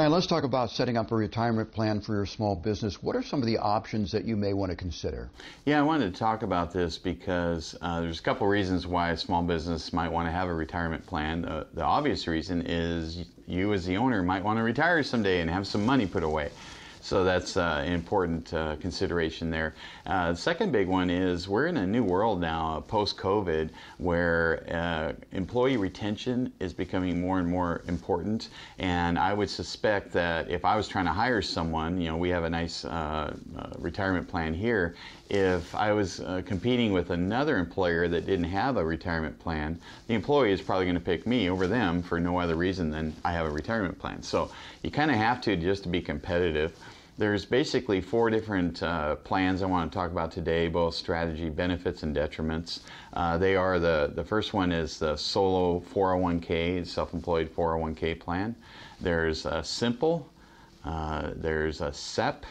Brian, let's talk about setting up a retirement plan for your small business. What are some of the options that you may want to consider? Yeah, I wanted to talk about this because there's a couple reasons why a small business might want to have a retirement plan. The obvious reason is you as the owner might want to retire someday and have some money put away. So that's an important consideration there. The second big one is we're in a new world now, post-COVID, where employee retention is becoming more and more important. And I would suspect that if I was trying to hire someone, you know, we have a nice retirement plan here. If I was competing with another employer that didn't have a retirement plan, the employee is probably going to pick me over them for no other reason than I have a retirement plan. So you kind of have to just to be competitive. There's basically 4 different plans I want to talk about today, both strategy, benefits, and detriments. They are the first one is the solo 401k, self-employed 401k plan. There's a simple, there's a SEP,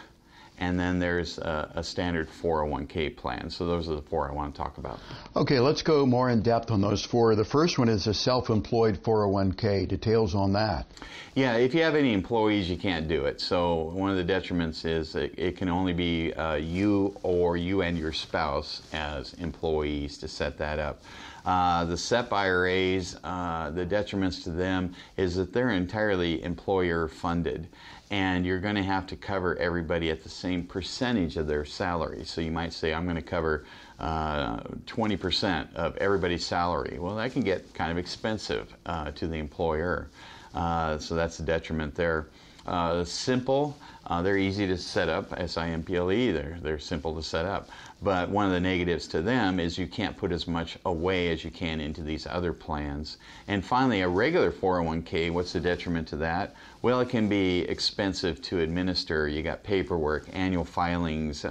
and then there's a standard 401k plan. So those are the 4 I want to talk about. Okay, let's go more in depth on those 4. The first one is a self-employed 401k. Details on that. Yeah, if you have any employees, you can't do it. So one of the detriments is it can only be you or you and your spouse as employees to set that up. The SEP IRAs, the detriments to them is that they're entirely employer funded, and you're going to have to cover everybody at the same percentage of their salary. So you might say, I'm going to cover 20% of everybody's salary. Well, that can get kind of expensive to the employer. So that's the detriment there. Simple, they're easy to set up, S-I-M-P-L-E, they're simple to set up. But one of the negatives to them is you can't put as much away as you can into these other plans. And finally, a regular 401k, what's the detriment to that? Well, it can be expensive to administer. You got paperwork, annual filings.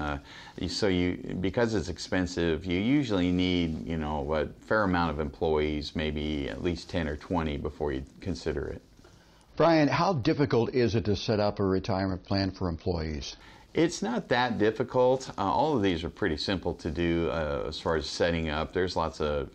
Because it's expensive, you usually need, you know, a fair amount of employees, maybe at least 10 or 20 before you consider it. Brian, how difficult is it to set up a retirement plan for employees? It's not that difficult. All of these are pretty simple to do as far as setting up. There's lots of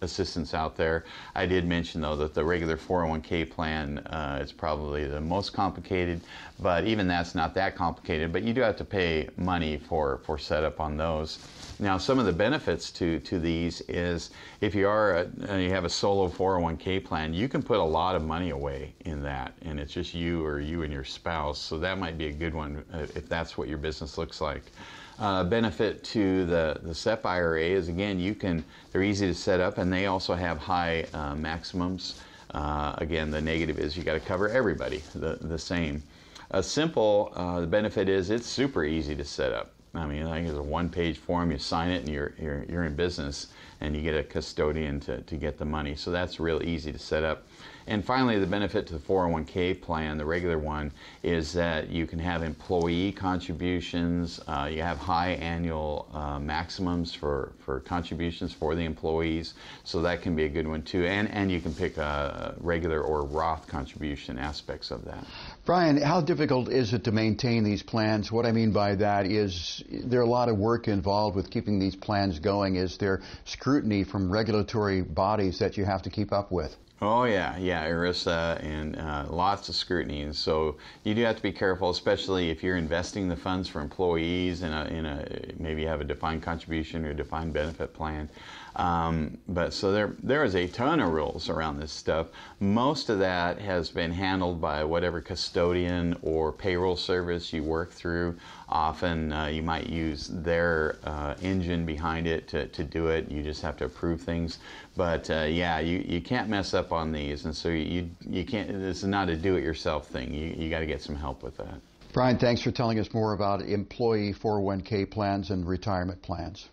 assistance out there. I did mention, though, that the regular 401k plan is probably the most complicated, but even that's not that complicated. But you do have to pay money for setup on those. Now, some of the benefits to these is if you have a solo 401k plan, you can put a lot of money away in that, and it's just you or you and your spouse. So that might be a good one if that's what your business looks like. Benefit to the SEP IRA is, again, they're easy to set up, and they also have high maximums. Again, the negative is you got to cover everybody the same. Simple, the benefit is it's super easy to set up. I mean, I think it's a 1-page form. You sign it, and you're in business, and you get a custodian to get the money. So that's real easy to set up. And finally, the benefit to the 401k plan, the regular one, is that you can have employee contributions. You have high annual maximums for contributions for the employees. So that can be a good one too. And you can pick regular or Roth contribution aspects of that. Brian, how difficult is it to maintain these plans? What I mean by that is there a lot of work involved with keeping these plans going? Is there scrutiny from regulatory bodies that you have to keep up with? Oh yeah, ERISA and lots of scrutiny, and so you do have to be careful, especially if you're investing the funds for employees maybe you have a defined contribution or defined benefit plan. But so there is a ton of rules around this stuff. Most of that has been handled by whatever custodian or payroll service you work through. Often you might use their engine behind it to do it. You just have to approve things. But yeah, you can't mess up on these, and so you can't. This is not a do-it-yourself thing. You got to get some help with that. Brian, thanks for telling us more about employee 401k plans and retirement plans.